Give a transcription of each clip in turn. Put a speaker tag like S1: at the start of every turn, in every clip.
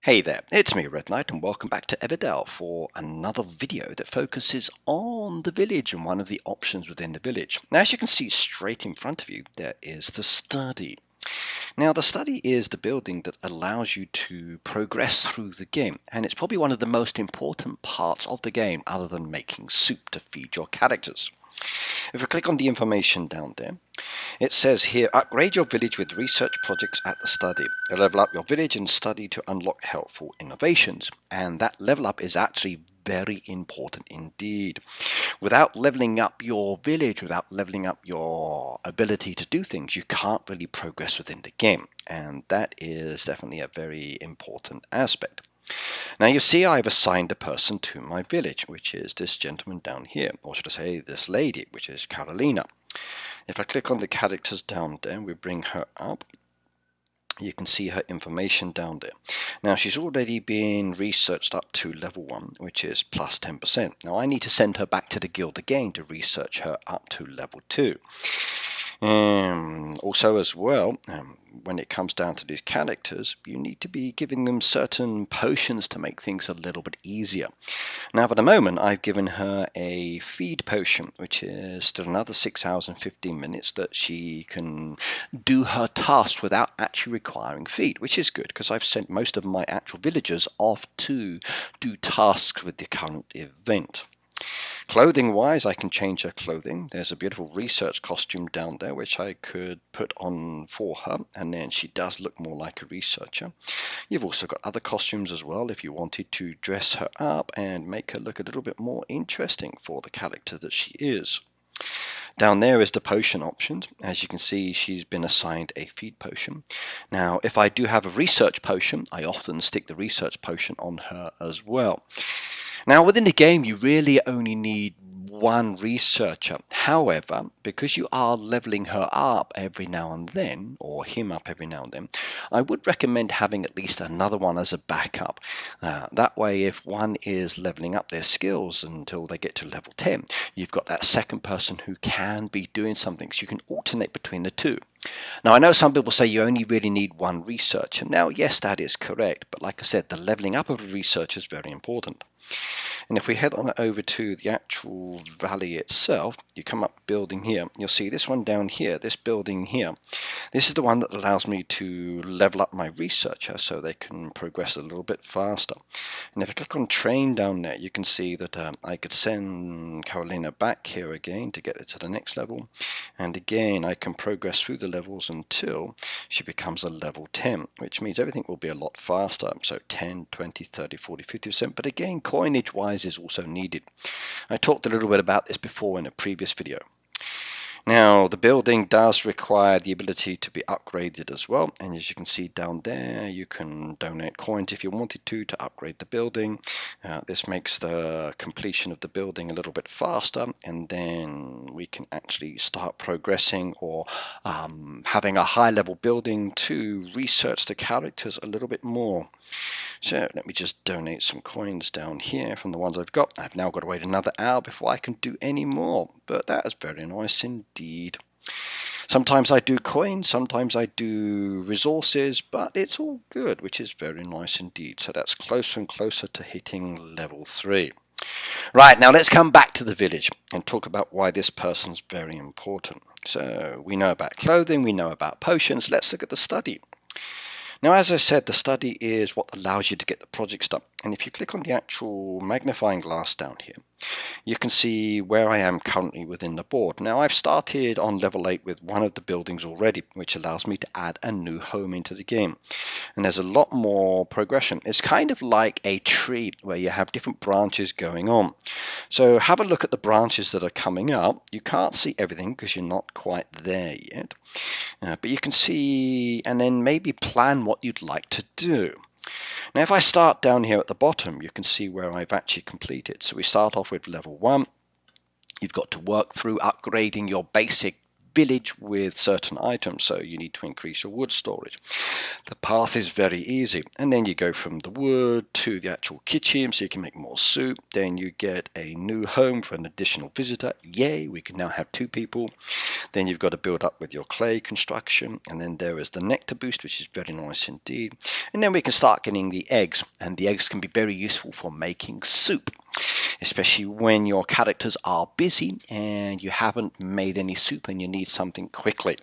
S1: Hey there, it's me, Red Knight, and welcome back to Everdale for another video that focuses on the village and one of the options within the village. Now, as you can see straight in front of you, there is the study. Now, the study is the building that allows you to progress through the game, and it's probably one of the most important parts of the game other than making soup to feed your characters. If we click on the information down there, it says here, upgrade your village with research projects at the study. Level up your village and study to unlock helpful innovations. And that level up is actually very important indeed. Without leveling up your village, without leveling up your ability to do things, you can't really progress within the game. And that is definitely a very important aspect. Now you see I've assigned a person to my village, which is this gentleman down here, or should I say this lady, which is Carolina. If I click on the characters down there, we bring her up. You can see her information down there. Now she's already been researched up to level 1, which is plus 10%. Now I need to send her back to the guild again to research her up to level 2. Also as well, when it comes down to these characters, you need to be giving them certain potions to make things a little bit easier. Now for the moment, I've given her a feed potion, which is still another 6 hours and 15 minutes that she can do her tasks without actually requiring feed, which is good because I've sent most of my actual villagers off to do tasks with the current event. Clothing wise, I can change her clothing. There's a beautiful research costume down there which I could put on for her, and then she does look more like a researcher. You've also got other costumes as well if you wanted to dress her up and make her look a little bit more interesting for the character that she is. Down there is the potion options. As you can see, she's been assigned a feed potion. Now, if I do have a research potion, I often stick the research potion on her as well. Now, within the game, you really only need one researcher. However, because you are leveling her up every now and then, or him up every now and then, I would recommend having at least another one as a backup. That way, if one is leveling up their skills until they get to level 10, you've got that second person who can be doing something, so you can alternate between the two. Now, I know some people say you only really need one researcher. Now, yes, that is correct, but like I said, the leveling up of a researcher is very important. And if we head on over to the actual valley itself, you come up building here, you'll see this one down here, this building here. This is the one that allows me to level up my researcher so they can progress a little bit faster. And if I click on train down there, you can see that I could send Carolina back here again to get it to the next level. And again, I can progress through the levels until she becomes a level 10, which means everything will be a lot faster. So 10, 20, 30, 40, 50%. But again, coinage wise is also needed. I talked a little bit about this before in a previous video. Now, the building does require the ability to be upgraded as well, and as you can see down there, you can donate coins if you wanted to upgrade the building. This makes the completion of the building a little bit faster, and then we can actually start progressing or having a high level building to research the characters a little bit more. So let me just donate some coins down here from the ones I've got. I've now got to wait another hour before I can do any more, but that is very nice indeed. Sometimes I do coins, sometimes I do resources, but it's all good, which is very nice indeed. So that's closer and closer to hitting level 3. Right, now let's come back to the village and talk about why this person's very important. So we know about clothing, we know about potions. Let's look at the study. Now, as I said, the study is what allows you to get the projects done. And if you click on the actual magnifying glass down here, you can see where I am currently within the board. Now, I've started on level 8 with one of the buildings already, which allows me to add a new home into the game. And there's a lot more progression. It's kind of like a tree where you have different branches going on. So have a look at the branches that are coming up. You can't see everything because you're not quite there yet. But you can see and then maybe plan what you'd like to do. Now, if I start down here at the bottom, you can see where I've actually completed. So we start off with level 1. You've got to work through upgrading your basic village with certain items, so you need to increase your wood storage. The path is very easy, and then you go from the wood to the actual kitchen so you can make more soup. Then you get a new home for an additional visitor. Yay, we can now have 2 people. Then you've got to build up with your clay construction, and then there is the nectar boost, which is very nice indeed. And then we can start getting the eggs, and the eggs can be very useful for making soup, especially when your characters are busy and you haven't made any soup and you need something quickly.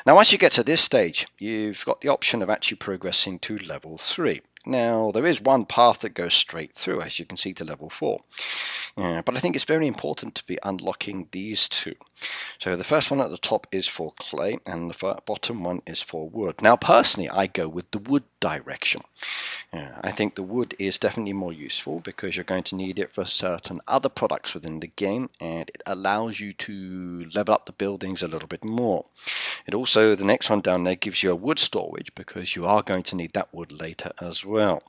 S1: Now once you get to this stage, you've got the option of actually progressing to level 3. Now there is one path that goes straight through, as you can see, to level 4. But I think it's very important to be unlocking these 2. So the first one at the top is for clay and the bottom one is for wood. Now personally I go with the wood direction. I think the wood is definitely more useful because you're going to need it for certain other products within the game, and it allows you to level up the buildings a little bit more. It also, the next one down there, gives you a wood storage because you are going to need that wood later as well.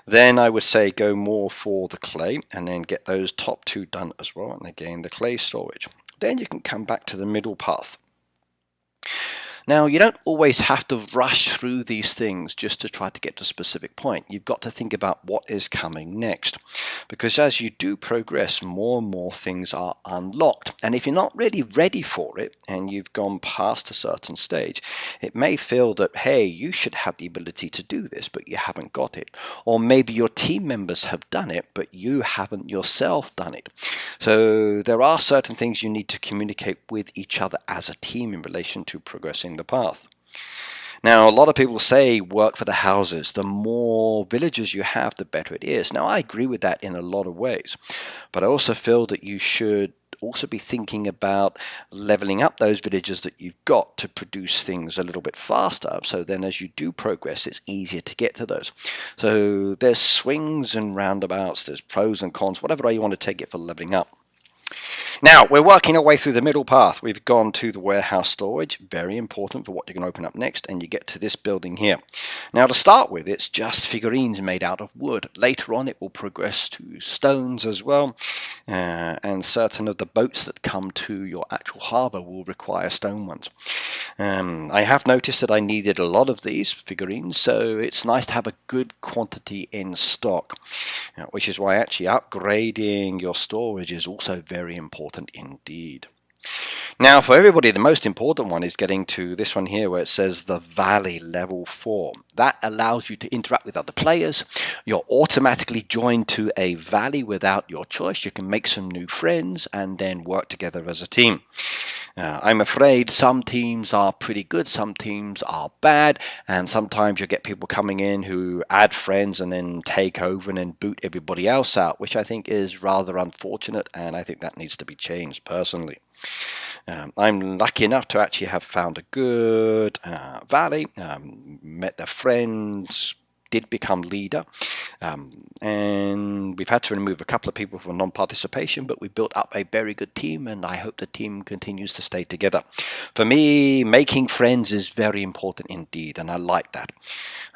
S1: Then I would say go more for the clay and then get those top 2 done as well, and again the clay storage. Then you can come back to the middle path. Now, you don't always have to rush through these things just to try to get to a specific point. You've got to think about what is coming next, because as you do progress, more and more things are unlocked. And if you're not really ready for it and you've gone past a certain stage, it may feel that, hey, you should have the ability to do this, but you haven't got it. Or maybe your team members have done it, but you haven't yourself done it. So there are certain things you need to communicate with each other as a team in relation to progressing the path. Now, a lot of people say work for the houses. The more villagers you have, the better it is. Now, I agree with that in a lot of ways, but I also feel that you should also be thinking about leveling up those villagers that you've got to produce things a little bit faster, so then as you do progress it's easier to get to those. So there's swings and roundabouts, there's pros and cons, whatever way you want to take it for leveling up. Now, we're working our way through the middle path. We've gone to the warehouse storage, very important for what you're going to open up next, and you get to this building here. Now, to start with, it's just figurines made out of wood. Later on, it will progress to stones as well, and certain of the boats that come to your actual harbour will require stone ones. I have noticed that I needed a lot of these figurines, so it's nice to have a good quantity in stock, which is why actually upgrading your storage is also very important indeed. Now, for everybody, the most important one is getting to this one here where it says the Valley level 4. That allows you to interact with other players. You're automatically joined to a valley without your choice. You can make some new friends and then work together as a team. I'm afraid some teams are pretty good, some teams are bad, and sometimes you get people coming in who add friends and then take over and then boot everybody else out, which I think is rather unfortunate, and I think that needs to be changed personally. I'm lucky enough to actually have found a good valley, met their friends, did become leader, and we've had to remove a couple of people for non-participation, but we built up a very good team, and I hope the team continues to stay together. For me, making friends is very important indeed, and I like that.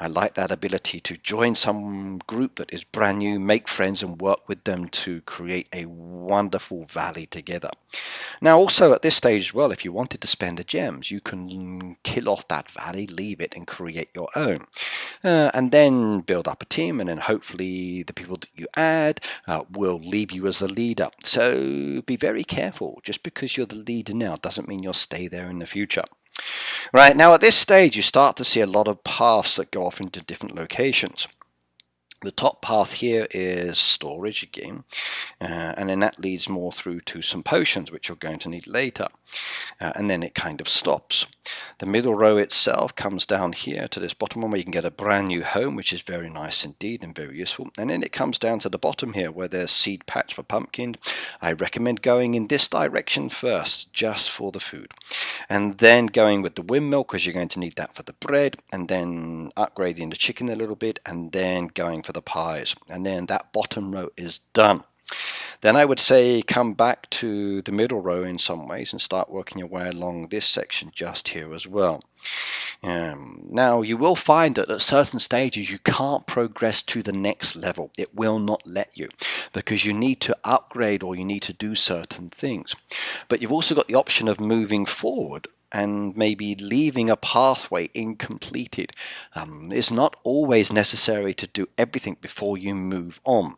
S1: I like that ability to join some group that is brand new, make friends and work with them to create a wonderful valley together. Now also at this stage as well, if you wanted to spend the gems, you can kill off that valley, leave it and create your own. And then build up a team, and then hopefully the people that you add will leave you as the leader. So be very careful. Just because you're the leader now doesn't mean you'll stay there in the future. Right, now at this stage you start to see a lot of paths that go off into different locations. The top path here is storage again, and then that leads more through to some potions which you're going to need later, and then it kind of stops. The middle row itself comes down here to this bottom one where you can get a brand new home, which is very nice indeed and very useful, and then it comes down to the bottom here where there's seed patch for pumpkin. I recommend going in this direction first just for the food, and then going with the windmill because you're going to need that for the bread, and then upgrading the chicken a little bit, and then going for the pies, and then that bottom row is done. Then I would say come back to the middle row in some ways and start working your way along this section just here as well. Now you will find that at certain stages you can't progress to the next level. It will not let you, because you need to upgrade or you need to do certain things. But you've also got the option of moving forward and maybe leaving a pathway incompleted. It's not always necessary to do everything before you move on.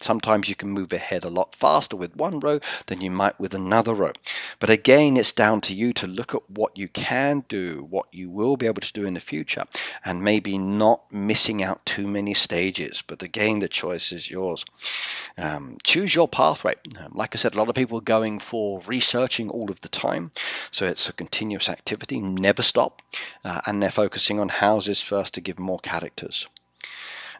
S1: Sometimes you can move ahead a lot faster with one row than you might with another row. But again, it's down to you to look at what you can do, what you will be able to do in the future, and maybe not missing out too many stages. But again, the choice is yours. Choose your pathway. Like I said, a lot of people are going for researching all of the time. So it's a continuous activity, never stop. And they're focusing on houses first to give more characters.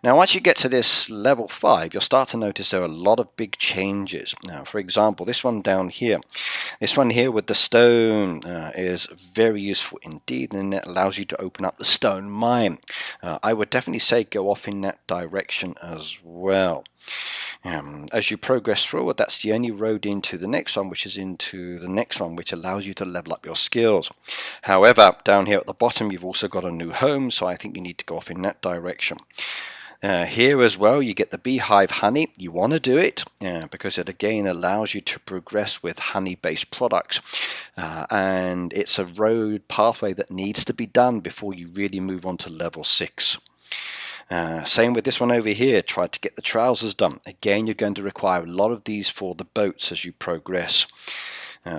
S1: Now, once you get to this level 5, you'll start to notice there are a lot of big changes. Now, for example, this one down here. This one here with the stone is very useful indeed, and it allows you to open up the stone mine. I would definitely say go off in that direction as well. As you progress forward, that's the only road into the next one, which is into the next one, which allows you to level up your skills. However, down here at the bottom, you've also got a new home, so I think you need to go off in that direction. Here as well, you get the beehive honey. You want to do it because it again allows you to progress with honey-based products. And it's a road pathway that needs to be done before you really move on to level 6. Same with this one over here. Try to get the trousers done. Again, you're going to require a lot of these for the boats as you progress.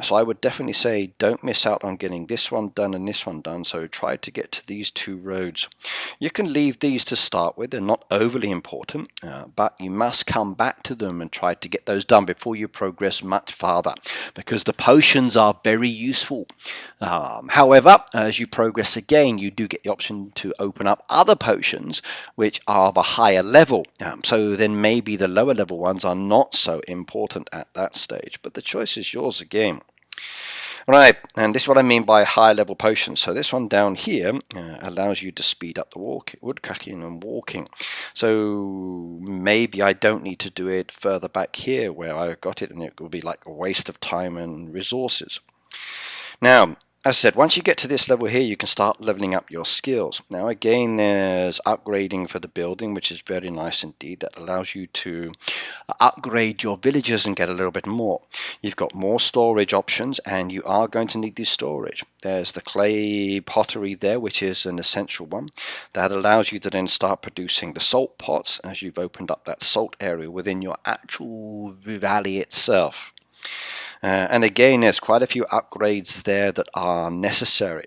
S1: So I would definitely say don't miss out on getting this one done and this one done. So try to get to these 2 roads. You can leave these to start with. They're not overly important, but you must come back to them and try to get those done before you progress much farther, because the potions are very useful. However, as you progress again, you do get the option to open up other potions which are of a higher level. So then maybe the lower level ones are not so important at that stage, but the choice is yours again. Right, and this is what I mean by high level potions. So this one down here allows you to speed up the woodcutting and walking. So maybe I don't need to do it further back here where I got it, and it will be like a waste of time and resources. Now, as I said, once you get to this level here, you can start leveling up your skills. Now again, there's upgrading for the building, which is very nice indeed. That allows you to upgrade your villagers and get a little bit more. You've got more storage options, and you are going to need this storage. There's the clay pottery there, which is an essential one. That allows you to then start producing the salt pots as you've opened up that salt area within your actual valley itself. And again, there's quite a few upgrades there that are necessary.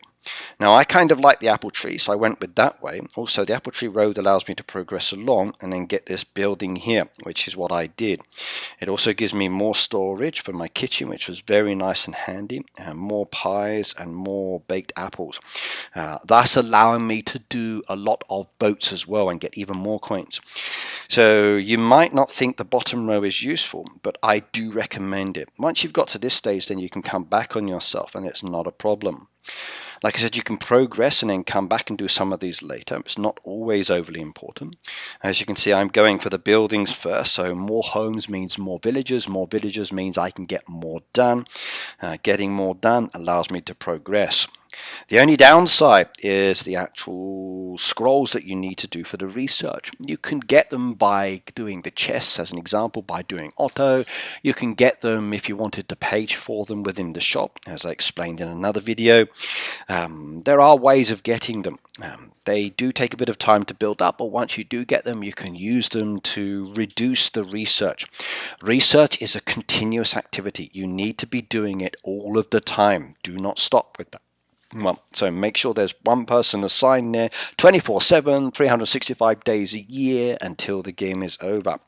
S1: Now, I kind of like the apple tree, so I went with that way. Also, the apple tree road allows me to progress along and then get this building here, which is what I did. It also gives me more storage for my kitchen, which was very nice and handy, and more pies and more baked apples, thus allowing me to do a lot of boats as well and get even more coins. So you might not think the bottom row is useful, but I do recommend it. Once you've got to this stage, then you can come back on yourself and it's not a problem. Like I said, you can progress and then come back and do some of these later. It's not always overly important. As you can see, I'm going for the buildings first. So more homes means more villagers. More villagers means I can get more done. Getting more done allows me to progress. The only downside is the actual scrolls that you need to do for the research. You can get them by doing the chests, as an example, by doing auto. You can get them if you wanted to page for them within the shop, as I explained in another video. There are ways of getting them. They do take a bit of time to build up, but once you do get them, you can use them to reduce the research. Research is a continuous activity. You need to be doing it all of the time. Do not stop with that. Well, so make sure there's one person assigned there 24/7, 365 days a year until the game is over.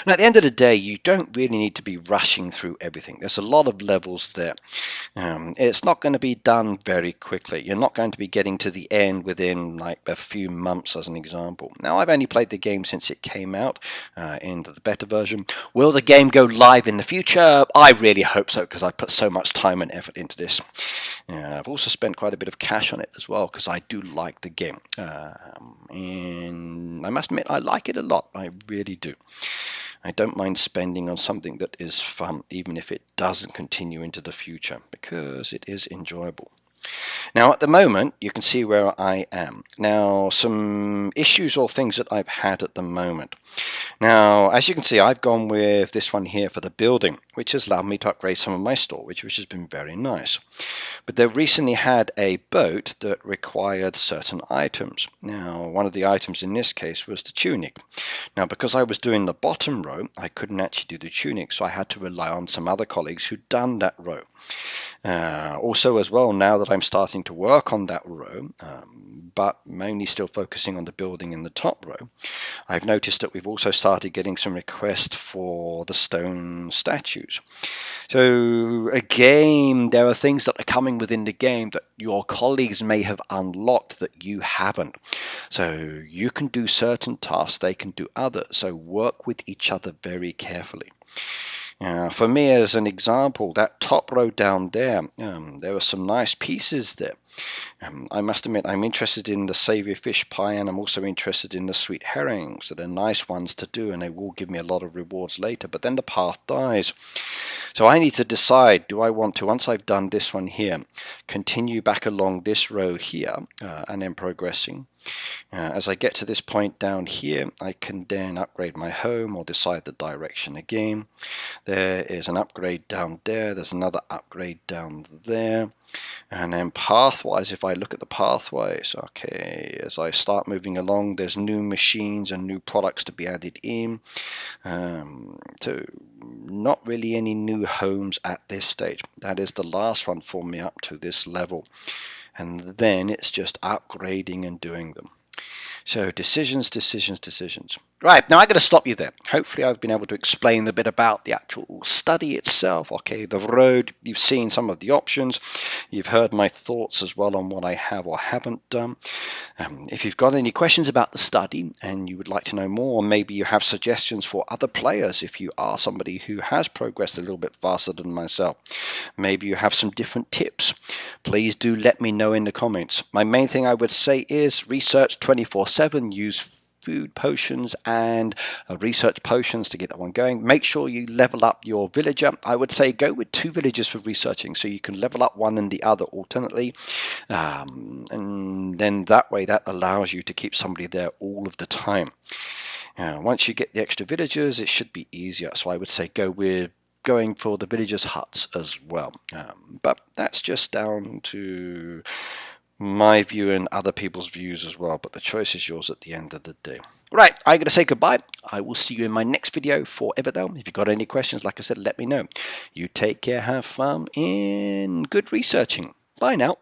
S1: And at the end of the day, you don't really need to be rushing through everything. There's a lot of levels there. It's not going to be done very quickly. You're not going to be getting to the end within like a few months, as an example. Now, I've only played the game since it came out in the beta version. Will the game go live in the future? I really hope so, because I put so much time and effort into this. I've also spent quite a bit of cash on it as well, because I do like the game. And I must admit, I like it a lot. I really do. I don't mind spending on something that is fun, even if it doesn't continue into the future, because it is enjoyable. Now at the moment you can see where I am. Now some issues or things that I've had at the moment. Now as you can see, I've gone with this one here for the building, which has allowed me to upgrade some of my storage, which has been very nice. But they recently had a boat that required certain items. Now one of the items in this case was the tunic. Now because I was doing the bottom row, I couldn't actually do the tunic, so I had to rely on some other colleagues who'd done that row. Also as well, now that I'm starting to work on that row, but mainly still focusing on the building in the top row, I've noticed that we've also started getting some requests for the stone statues. So again, there are things that are coming within the game that your colleagues may have unlocked that you haven't. So you can do certain tasks, they can do others, so work with each other very carefully. For me, as an example, that top row down there, there are some nice pieces there. I must admit, I'm interested in the savoury fish pie, and I'm also interested in the sweet herrings. So they're nice ones to do, and they will give me a lot of rewards later. But then the path dies. So I need to decide, do I want to, once I've done this one here, continue back along this row here, and then progressing. As I get to this point down here, I can then upgrade my home or decide the direction again. There is an upgrade down there, there's another upgrade down there, and then pathwise, if I look at the pathways, okay, as I start moving along, there's new machines and new products to be added in. So not really any new homes at this stage. That is the last one for me up to this level, and then it's just upgrading and doing them. So decisions. Right, now I'm going to stop you there. Hopefully I've been able to explain a bit about the actual study itself. Okay, the road, you've seen some of the options. You've heard my thoughts as well on what I have or haven't done. If you've got any questions about the study and you would like to know more, or maybe you have suggestions for other players, if you are somebody who has progressed a little bit faster than myself, maybe you have some different tips, please do let me know in the comments. My main thing I would say is research 24/7, use food potions and research potions to get that one going. Make sure you level up your villager. I would say go with 2 villagers for researching, so you can level up one and the other alternately, and then that way that allows you to keep somebody there all of the time. Once you get the extra villagers, it should be easier, so I would say go with going for the villagers' huts as well, but that's just down to my view and other people's views as well, but the choice is yours at the end of the day. Right, I'm going to say goodbye. I will see you in my next video for Everdale. If you've got any questions, like I said, let me know. You take care, have fun, and good researching. Bye now.